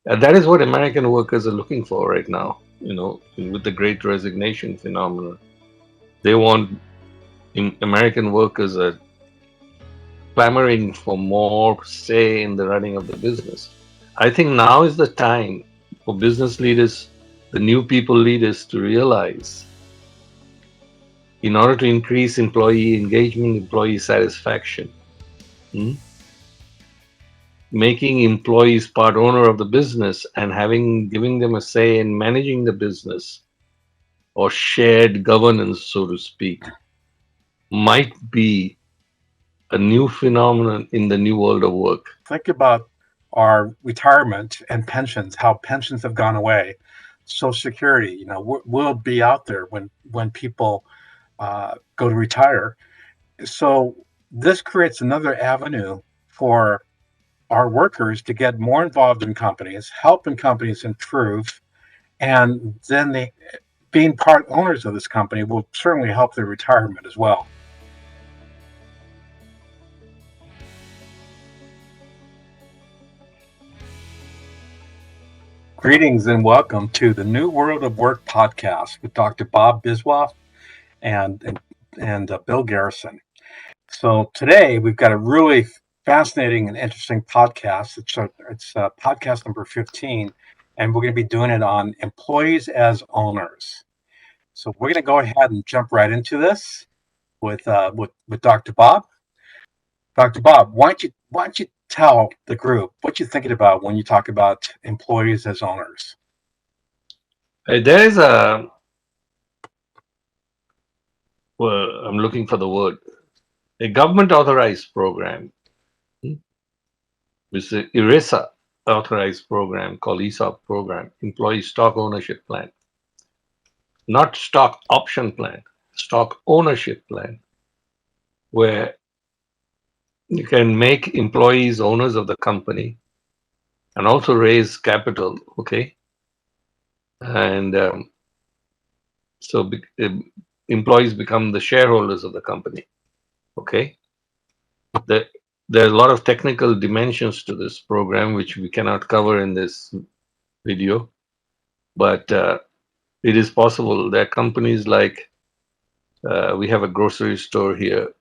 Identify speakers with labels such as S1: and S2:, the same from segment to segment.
S1: And that is what American workers are looking for right now, with the Great Resignation phenomenon. They want American workers are clamoring for more say in the running of the business. I think now is the time for business leaders, the new people leaders, to realize in order to increase employee engagement, employee satisfaction, hmm, making employees part owner of the business and giving them a say in managing the business or shared governance, so to speak, might be a new phenomenon in the new world of work.
S2: Think about our retirement and pensions, how pensions have gone away. Social Security, will be out there when people go to retire. So this creates another avenue for our workers to get more involved in companies, helping companies improve, and then they being part owners of this company will certainly help their retirement as well. Greetings and welcome to the New World of Work podcast with Dr. Bob Biswas and Bill Garrison. So today we've got a really fascinating and interesting podcast. It's podcast number 15, and we're going to be doing it on employees as owners. So we're going to go ahead and jump right into this with Dr. Bob. Dr. Bob, why don't you tell the group what you're thinking about when you talk about employees as owners?
S1: There is I'm looking for the word, a government authorized program, which is the ERISA authorized program called ESOP program, Employee Stock Ownership Plan. Not stock option plan, stock ownership plan, where you can make employees owners of the company and also raise capital, okay? And employees become the shareholders of the company, okay? There, there are a lot of technical dimensions to this program, which we cannot cover in this video, but it is possible. There are companies like, we have a grocery store here,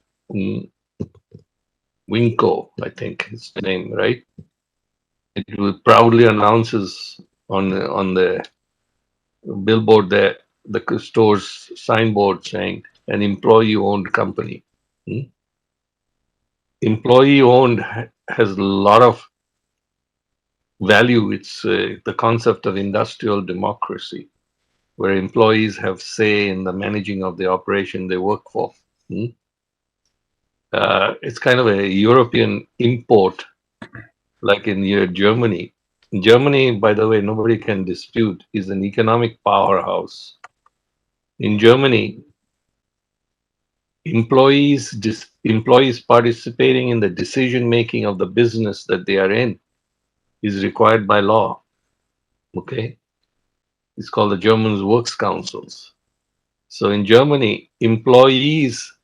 S1: Winco, I think is the name, right? It will proudly announces on the billboard there, the store's signboard saying an employee-owned company. Hmm? Employee-owned has a lot of value. It's the concept of industrial democracy, where employees have say in the managing of the operation they work for. Hmm? It's kind of a European import, like in Germany. Germany, by the way, nobody can dispute, is an economic powerhouse. In Germany, employees participating in the decision making of the business that they are in is required by law. Okay, it's called the German Works Councils. So in Germany, employees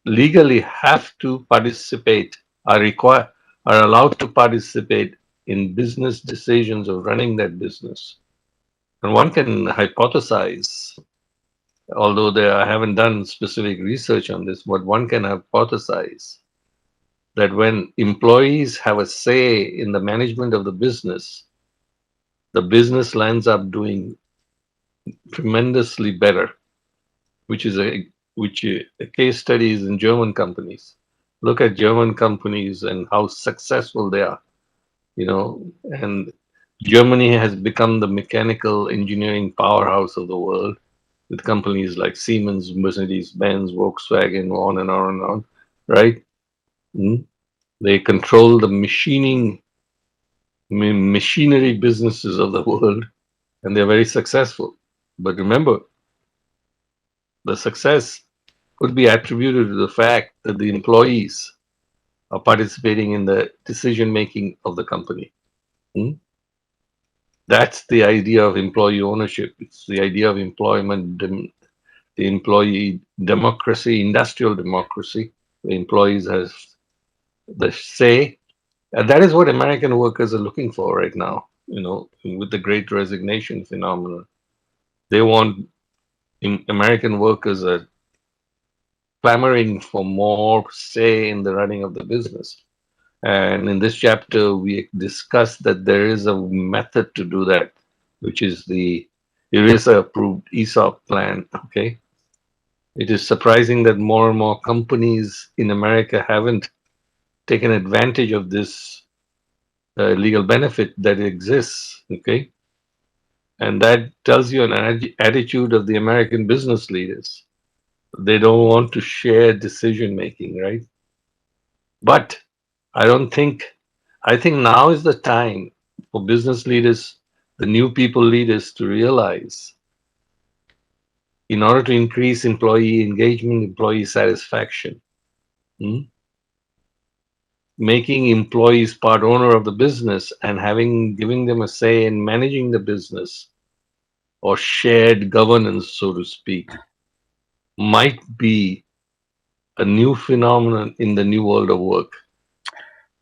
S1: legally have to participate, are allowed to participate in business decisions of running that business. And one can hypothesize, although I haven't done specific research on this, but one can hypothesize that when employees have a say in the management of the business lands up doing tremendously better, which is a case study is in German companies. Look at German companies and how successful they are, and Germany has become the mechanical engineering powerhouse of the world, with companies like Siemens, Mercedes-Benz, Volkswagen, on and on and on, right? Mm. They control the machinery businesses of the world, and they're very successful. But remember, the success could be attributed to the fact that the employees are participating in the decision making of the company. Mm. That's the idea of employee ownership. It's the idea of the employee democracy, industrial democracy. The employees has the say, and that is what American workers are looking for right now. with the Great Resignation phenomenon. They want American workers are clamoring for more say in the running of the business. And in this chapter, we discuss that there is a method to do that, which is the ERISA approved ESOP plan. Okay. It is surprising that more and more companies in America haven't taken advantage of this legal benefit that exists. Okay. And that tells you an attitude of the American business leaders. They don't want to share decision making, right? But I don't think, I think now is the time for business leaders, the new people leaders to realize in order to increase employee engagement, employee satisfaction, hmm, making employees part owner of the business and giving them a say in managing the business or shared governance, so to speak, might be a new phenomenon in the new world of work.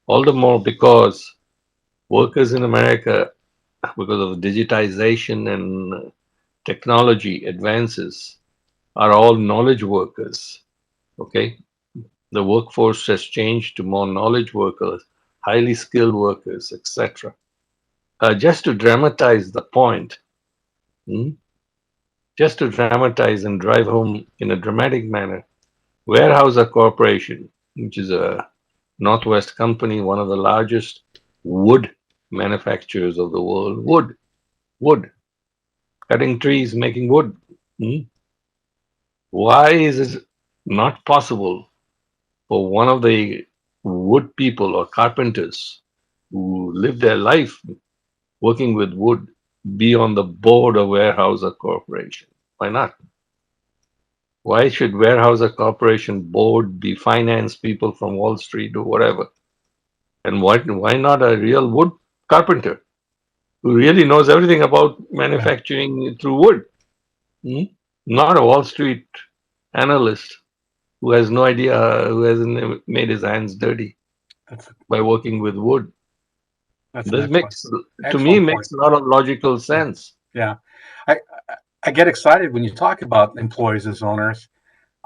S1: All the more because workers in America, because of digitization and technology advances, are all knowledge workers. Okay, the workforce has changed to more knowledge workers, highly skilled workers, etc. Just to dramatize the point, hmm, just to dramatize and drive home in a dramatic manner, Weyerhaeuser Corporation, which is a Northwest company, one of the largest wood manufacturers of the world, wood, cutting trees, making wood. Hmm? Why is it not possible for one of the wood people or carpenters who live their life working with wood be on the board of Weyerhaeuser Corporation? Why not? Why should Weyerhaeuser Corporation board be finance people from Wall Street or whatever? And why not a real wood carpenter who really knows everything about
S2: Yeah,
S1: manufacturing through wood? Hmm? Not a Wall Street analyst who has no idea, who hasn't made his hands dirty
S2: that's
S1: by working with wood.
S2: that's an
S1: This
S2: excellent
S1: makes, to me,
S2: excellent point.
S1: makes a lot of logical
S2: Yeah,
S1: sense.
S2: yeah. I I get excited when you talk about employees as owners.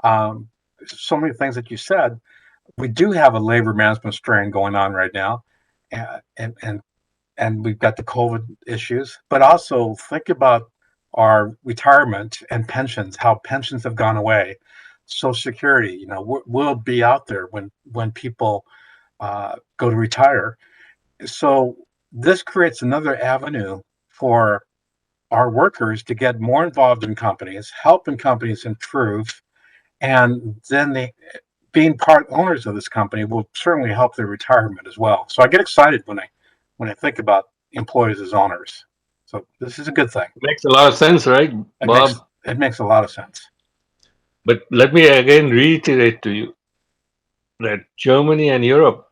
S2: Um, so many things that you said. We do have a labor management strain going on right now, and and we've got the COVID issues. But also think about our retirement and pensions. How pensions have gone away. Social Security, will be out there when people go to retire. So this creates another avenue for our workers to get more involved in companies, helping companies improve, and then they being part owners of this company will certainly help their retirement as well. So I get excited when I think about employees as owners. So this is a good thing.
S1: Makes a lot of sense, right,
S2: It makes
S1: Bob?
S2: it makes a lot of sense.
S1: But let me again reiterate to you that Germany and Europe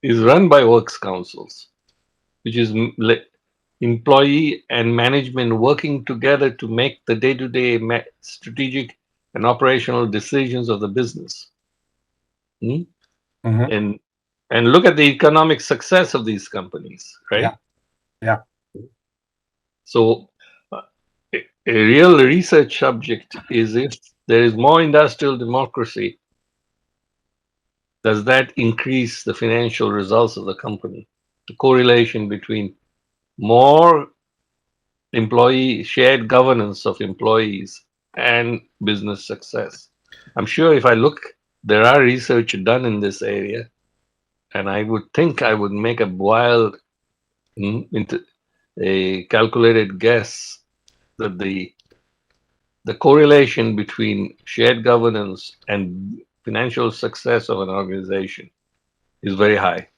S1: is run by works councils, which is employee and management working together to make the day-to-day strategic and operational decisions of the business. Hmm?
S2: Hmm.
S1: And and look at the economic success of these companies,
S2: Yeah,
S1: right?
S2: yeah.
S1: So, a real research subject is if there is more industrial democracy, does that increase the financial results of the company? The correlation between more employee shared governance of employees and business success. I'm sure if I look, there are research done in this area, and I would think I would make a wild, into a calculated guess that the correlation between shared governance and financial success of an organization is very high.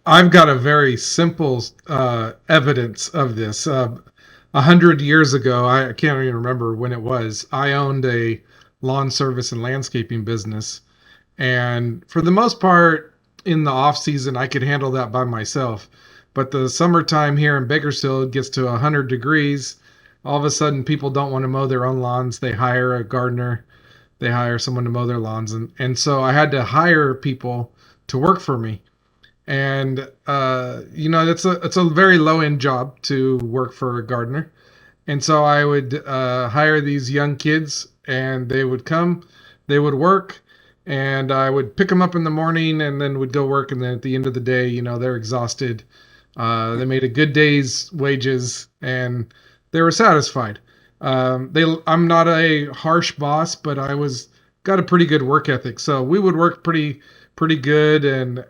S3: I've got a very simple evidence of this. 100 years ago, I can't even remember when it was. I owned a lawn service and landscaping business, and for the most part, in the off season, I could handle that by myself. But the summertime here in Bakersfield gets to 100 degrees. All of a sudden, people don't want to mow their own lawns. They hire a gardener. They hire someone to mow their lawns, and so I had to hire people to work for me. And it's a very low end job to work for a gardener. And so I would hire these young kids, and they would come, they would work, and I would pick them up in the morning, and then would go work. And then at the end of the day, they're exhausted. They made a good day's wages, and they were satisfied. I'm not a harsh boss, but I was got a pretty good work ethic, so we would work pretty good, and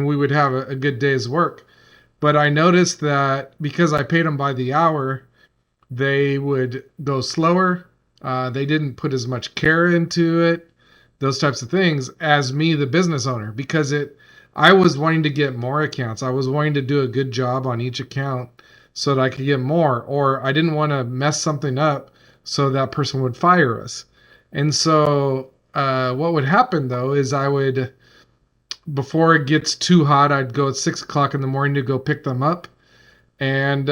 S3: we would have a good day's work. But I noticed that because I paid them by the hour, they would go slower. They didn't put as much care into it, those types of things, as me, the business owner, because I was wanting to get more accounts. I was wanting to do a good job on each account so that I could get more, or I didn't want to mess something up so that person would fire us. And so, what would happen though is I would, before it gets too hot, I'd go at 6 o'clock in the morning to go pick them up, and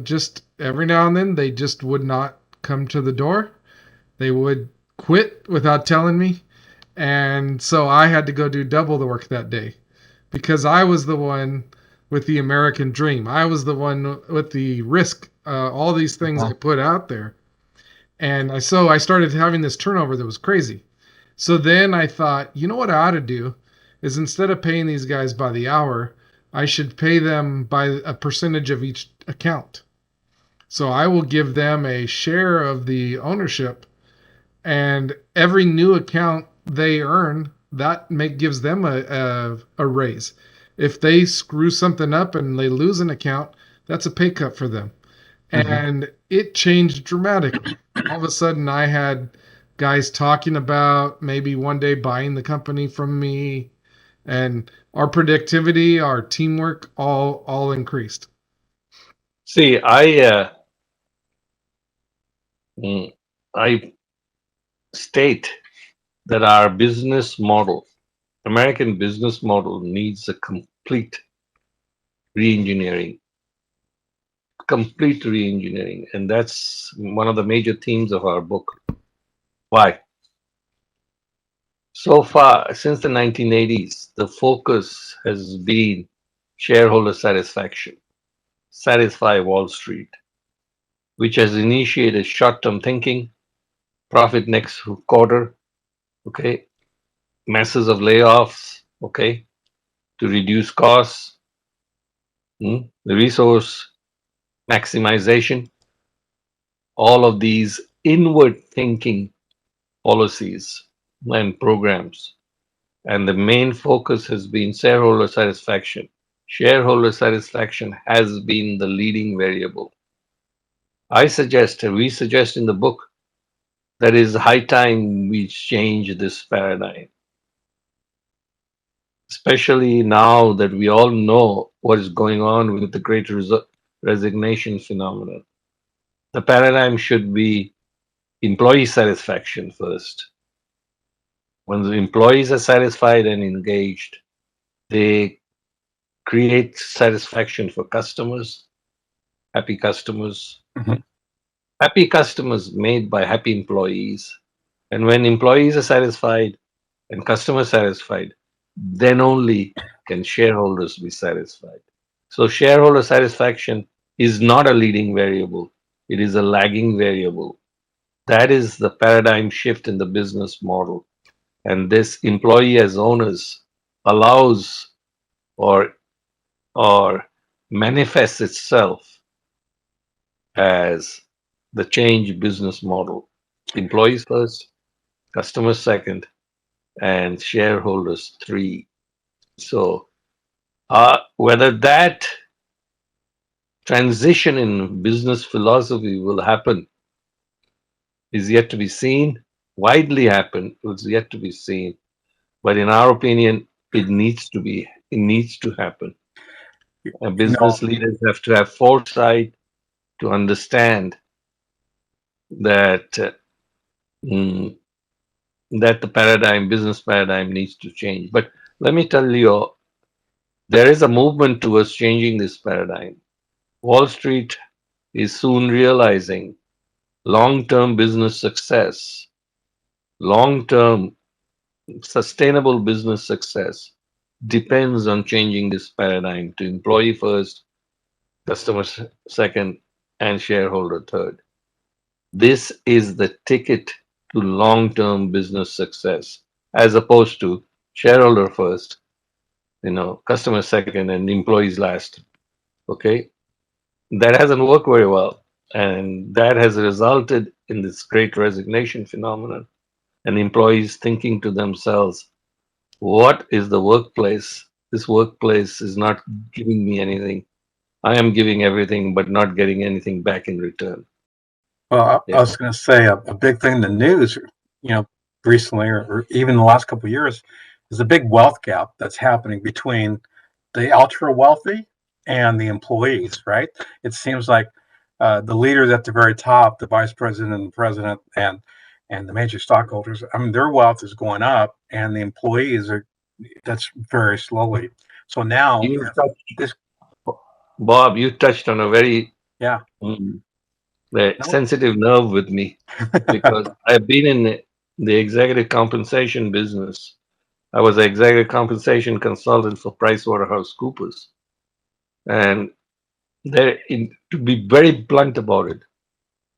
S3: just every now and then they just would not come to the door. They would quit without telling me, and so I had to go do double the work that day because I was the one with the American dream. I was the one with the risk, all these things I
S2: Uh-huh.
S3: put out there, and I started having this turnover that was crazy. So then I thought, you know what I ought to do is, instead of paying these guys by the hour, I should pay them by a percentage of each account. So I will give them a share of the ownership, and every new account they earn, gives them a raise. If they screw something up and they lose an account, that's a pay cut for them.
S2: Mhm.
S3: And it changed dramatically. All of a sudden, I had guys talking about maybe one day buying the company from me, and our productivity, our teamwork, all increased.
S1: See, mm, I state that our business model, American business model, needs a re-engineering, complete re-engineering, and that's one of the major themes of our book. Why? So far, since the 1980s, the focus has been shareholder satisfaction, satisfy Wall Street, which has initiated short-term thinking, profit next quarter, okay, masses of layoffs, okay, to reduce costs, the resource maximization, all of these inward thinking policies and programs. And the main focus has been shareholder satisfaction. Shareholder satisfaction has been the leading variable. We suggest in the book that it is high time we change this paradigm, especially now that we all know what is going on with the resignation phenomenon. The paradigm should be employee satisfaction first. When the employees are satisfied and engaged, they create satisfaction for customers, happy customers,
S2: Mhm.
S1: happy customers made by happy employees. And when employees are satisfied and customers satisfied, then only can shareholders be satisfied. So shareholder satisfaction is not a leading variable, it is a lagging variable. That is the paradigm shift in the business model. And this employee as owners allows or or manifests itself as the change business model. Employees first, customers second, and shareholders three. So whether that transition in business philosophy will happen is yet to be seen. Widely happen is yet to be seen. But in our opinion, it needs to happen. And
S2: You know,
S1: business leaders have to have foresight to understand that mm, that the business paradigm needs to change. But let me tell you, there is a movement towards changing this paradigm. Wall Street is soon realizing long-term business success, long-term sustainable business success depends on changing this paradigm to employee first, customer second, and shareholder third. This is the ticket to long term business success, as opposed to shareholder first, customer second, and employees last. Okay. That hasn't worked very well. And that has resulted in this great resignation phenomenon and employees thinking to themselves, what is the workplace? This workplace is not giving me anything. I am giving everything, but not getting anything back in return.
S2: Well, I
S1: Yeah.
S2: was going to say a big thing in the news, you know, recently or even the last couple of years, is the big wealth gap that's happening between the ultra wealthy and the employees. Right? It seems like the leaders at the very top, the vice president and the president, and the major stockholders. I mean, their wealth is going up, and the employees are that's very slowly. So now
S1: You touched,
S2: this,
S1: Bob, you touched on a very
S2: yeah,
S1: mm,
S2: no,
S1: sensitive nerve with me because I've been in the executive compensation business. I was an executive compensation consultant for PricewaterhouseCoopers. And to be very blunt about it,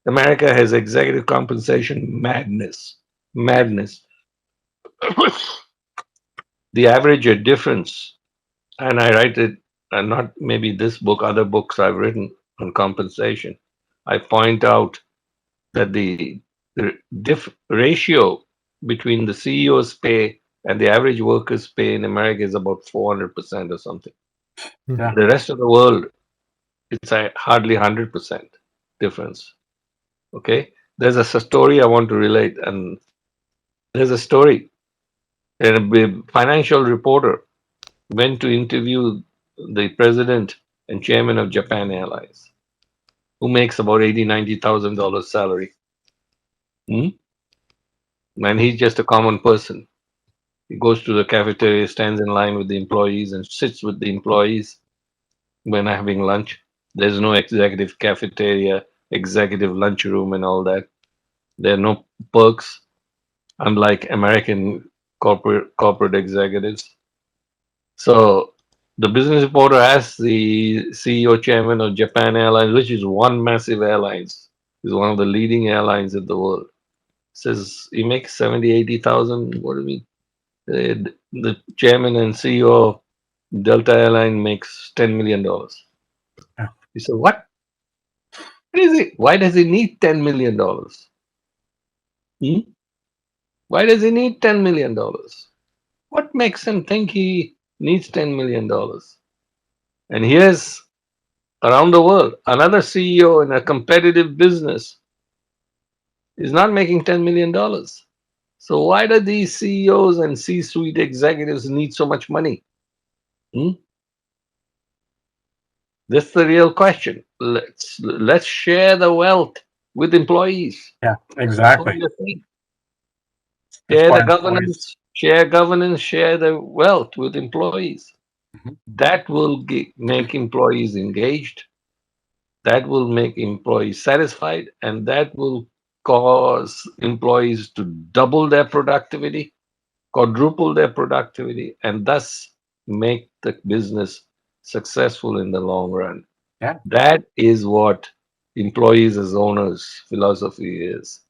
S1: America has executive compensation madness. Madness. The average difference, and I write it, and not maybe this book, other books I've written on compensation. I point out that the ratio between the CEO's pay and the average worker's pay in America is about 400% or something.
S2: yeah,
S1: The rest of the world, it's a hardly 100% difference. Okay, there's a story I want to relate, and there's a story. A financial reporter went to interview the president and chairman of Japan Airlines, who makes about 80, $90,000 salary. Hmm? And he's just a common person. He goes to the cafeteria, stands in line with the employees, and sits with the employees when having lunch. There's no executive cafeteria, executive lunchroom, and all that. There are no perks, unlike American corporate executives. So the business reporter asked the CEO chairman of Japan Airlines, which is one massive airlines, is one of the leading airlines in the world. Says he makes 70, 80,000. What do you mean? The chairman and CEO of Delta Airline makes $10 million.
S2: yeah,
S1: He said, "What? What is it? Why does he need $10 million? Hmm? Why does he need $10 million? What makes him think he needs $10 million?" And here's around the world, another CEO in a competitive business is not making $10 million. So why do these CEOs and C-suite executives need so much money? Hmm? That's the real question. Let's share the wealth with employees.
S2: yeah,
S1: That's what
S2: exactly.
S1: you're saying.
S2: That's
S1: Share
S2: why
S1: the
S2: employees.
S1: governance, share the wealth with employees.
S2: Mhm.
S1: That will make employees engaged. That will make employees satisfied, and that will cause employees to double their productivity, quadruple their productivity, and thus make the business successful in the long run.
S2: Yeah,
S1: That is what employees as owners philosophy is.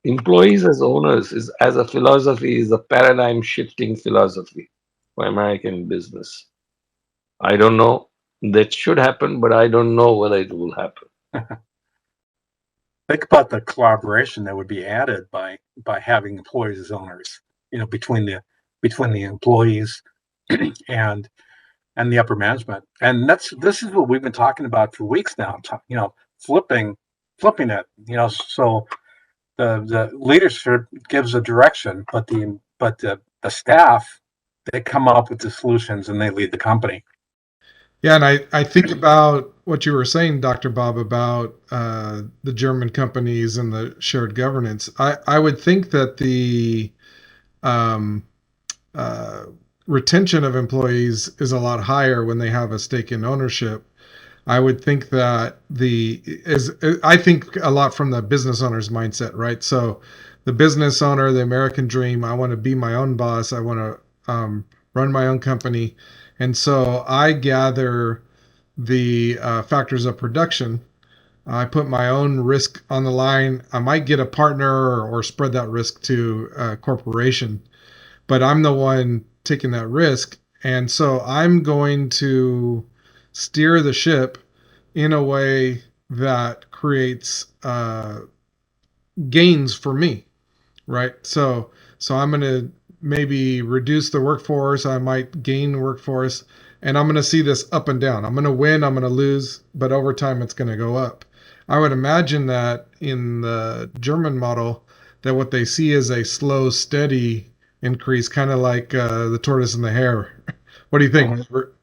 S1: Employees as owners is as a philosophy is a paradigm shifting philosophy for American business. I don't know. That should happen, but I don't know whether it will happen.
S2: think about the collaboration that would be added by having employees as owners. Between the employees and and the upper management. And this is what we've been talking about for weeks now. Flipping flipping it. So the leadership gives a direction, but the staff, they come up with the solutions and they lead the company.
S3: Yeah, and I think about what you were saying, Dr. Bob, about the German companies and the shared governance. I would think that the um, uh, retention of employees is a lot higher when they have a stake in ownership. I would think that the is I think a lot from the business owner's mindset, right? So the business owner, the American dream, I want to be my own boss. I want to run my own company, and so I gather the factors of production. I put my own risk on the line. I might get a partner or spread that risk to a corporation, but I'm the one taking that risk. And so I'm going to steer the ship in a way that creates gains for me, right? So I'm going to maybe reduce the workforce. I might gain workforce, and I'm going to see this up and down. I'm going to win. I'm going to lose, but over time it's going to go up. I would imagine that in the German model, that what they see is a slow, steady increase, kind of like the tortoise and the hare. What do you think,
S2: Mhm.
S3: Robert?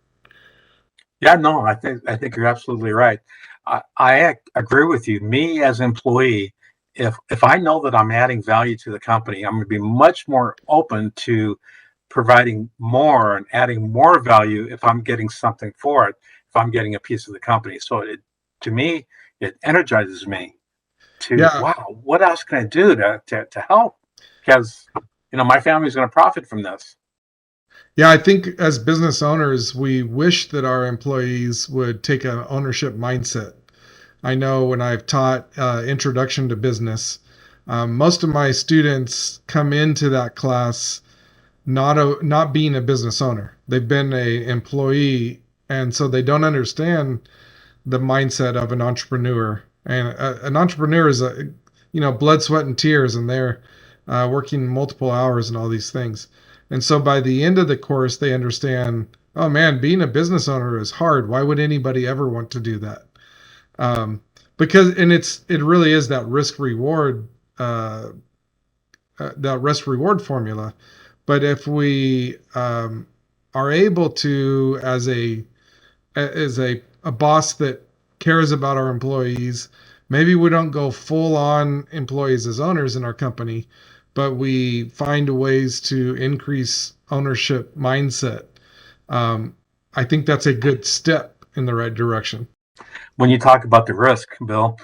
S2: Yeah, no, I think you're absolutely right. I agree with you. Me as an employee, if I know that I'm adding value to the company, I'm going to be much more open to providing more and adding more value if I'm getting something for it, if I'm getting a piece of the company. So to me, it energizes me to,
S3: Yeah,
S2: wow, what else can I do to help? Because, my family is going to profit from this.
S3: yeah. I think as business owners, we wish that our employees would take an ownership mindset. I know when I've taught introduction to business, most of my students come into that class not being a business owner. They've been a employee, and so they don't understand the mindset of an entrepreneur. And an entrepreneur is a blood, sweat, and tears, and they're working multiple hours and all these things. And so by the end of the course, they understand. Oh man, being a business owner is hard. Why would anybody ever want to do that? um, because it really is that uh, risk reward formula. But if we are able to, as a boss that cares about our employees, maybe we don't go full on employees as owners in our company, but we find ways to increase ownership mindset. um, I think that's a good step in the right direction.
S2: When you talk about the risk, Bill,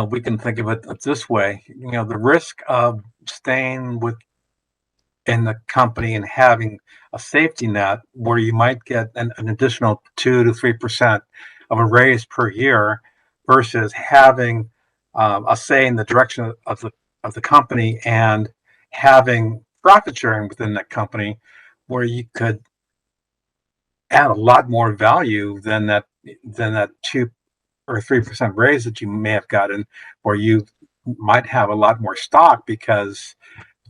S2: we can think of it this way. The risk of staying within the company and having a safety net where you might get an additional 2 to 3% of a raise per year versus having a say in the direction of the company and having profit sharing within that company where you could add a lot more value than that 2 or 3% raise that you may have gotten, or you might have a lot more stock because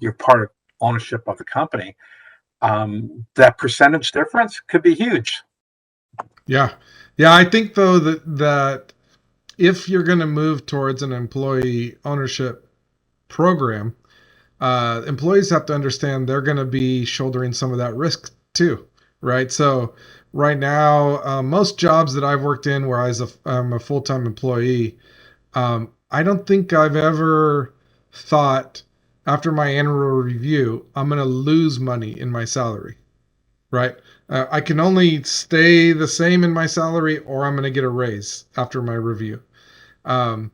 S2: you're part of ownership of the company. That percentage difference could be huge.
S3: Yeah, yeah. I think though that if you're going to move towards an employee ownership program, employees have to understand they're going to be shouldering some of that risk too, right? So right now, most jobs that I've worked in where I'm a full-time employee, I don't think I've ever thought after my annual review, I'm going to lose money in my salary, right? I can only stay the same in my salary or I'm going to get a raise after my review. Um,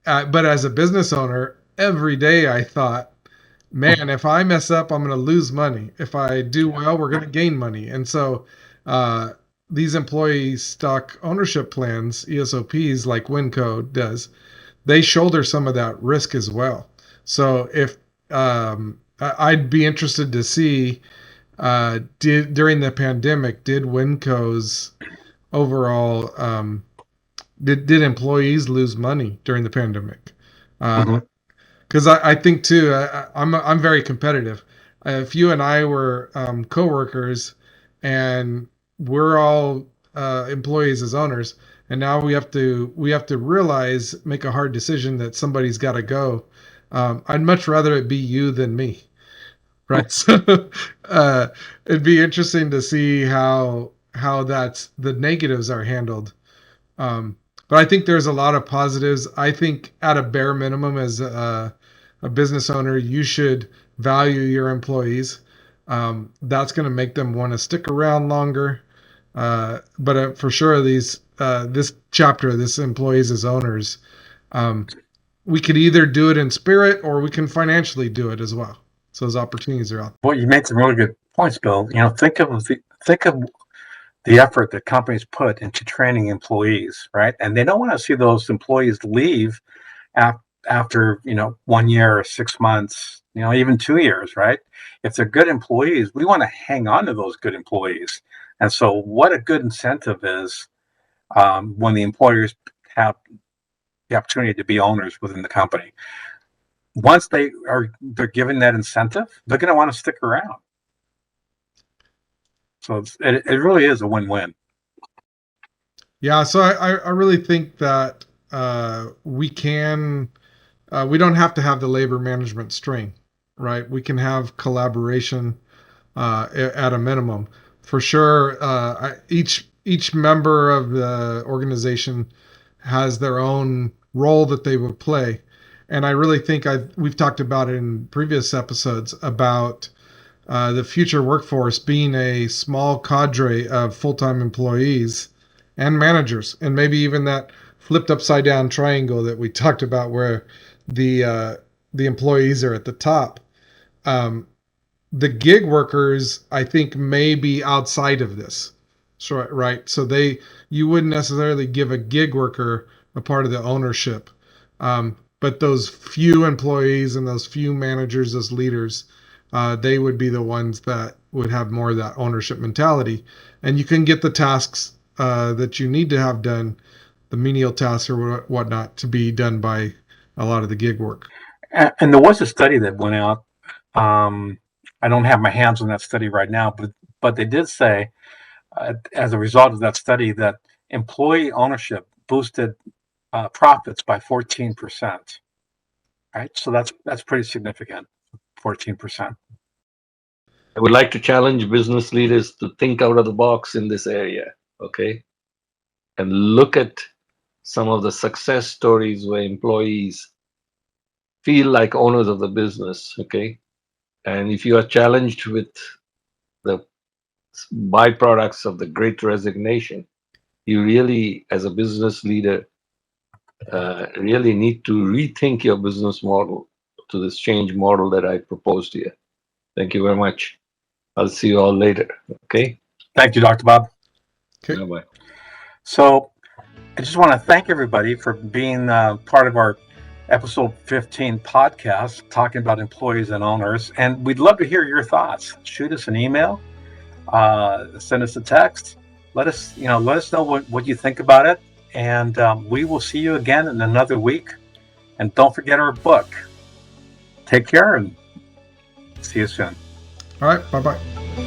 S3: but as a business owner, every day I thought, man, if I mess up, I'm going to lose money. If I do well, we're going to gain money. And so uh, these employee stock ownership plans, ESOPs, like Winco does, they shoulder some of that risk as well. So if I'd be interested to see, did during the pandemic, did Winco's overall did employees lose money during the pandemic?
S2: Mhm.
S3: Because I think too, I'm very competitive. If you and I were coworkers, and we're all employees as owners, and now we have to realize make a hard decision that somebody's got to go. I'd much rather it be you than me, right? So uh, it'd be interesting to see how that's the negatives are handled. um, but I think there's a lot of positives. I think at a bare minimum, as a business owner, you should value your employees. That's going to make them want to stick around longer. But for sure, this chapter, this employees as owners, um, we could either do it in spirit or we can financially do it as well. So those opportunities are out.
S2: Well, you made some really good points, Bill. Think of the effort that companies put into training employees, right? And they don't want to see those employees leave after 1 year or 6 months, even 2 years, right? If they're good employees, we want to hang on to those good employees. And so, what a good incentive is when the employers have the opportunity to be owners within the company. Once they're given that incentive, they're going to want to stick around. So it really is a win-win.
S3: Yeah, so I really think that we don't have to have the labor management strain, right? We can have collaboration at a minimum. For sure, each member of the organization has their own role that they would play, and I really think we've talked about it in previous episodes about the future workforce being a small cadre of full-time employees and managers, and maybe even that flipped upside down triangle that we talked about, where the employees are at the top. Um, the gig workers, I think, may be outside of this. So, right. So you wouldn't necessarily give a gig worker a part of the ownership. But those few employees and those few managers, those leaders, they would be the ones that would have more of that ownership mentality. And you can get the tasks that you need to have done, the menial tasks or whatnot, to be done by a lot of the gig work.
S2: And there was a study that went out. I don't have my hands on that study right now, but they did say, as a result of that study, that employee ownership boosted profits by 14%. Right, so that's pretty significant. 14%.
S1: I would like to challenge business leaders to think out of the box in this area, okay? And look at some of the success stories where employees feel like owners of the business, okay? And if you are challenged with the byproducts of the Great Resignation, you really, as a business leader, really need to rethink your business model to this change model that I proposed here. Thank you very much. I'll see you all later. Okay.
S2: Thank you, Dr. Bob.
S3: Okay.
S1: Bye bye.
S2: So I just want to thank everybody for being part of our episode 15 podcast talking about employees and owners. And we'd love to hear your thoughts. Shoot us an email, send us a text. Let us know what you think about it. And we will see you again in another week. And don't forget our book. Take care and see you soon.
S3: All right. Bye bye.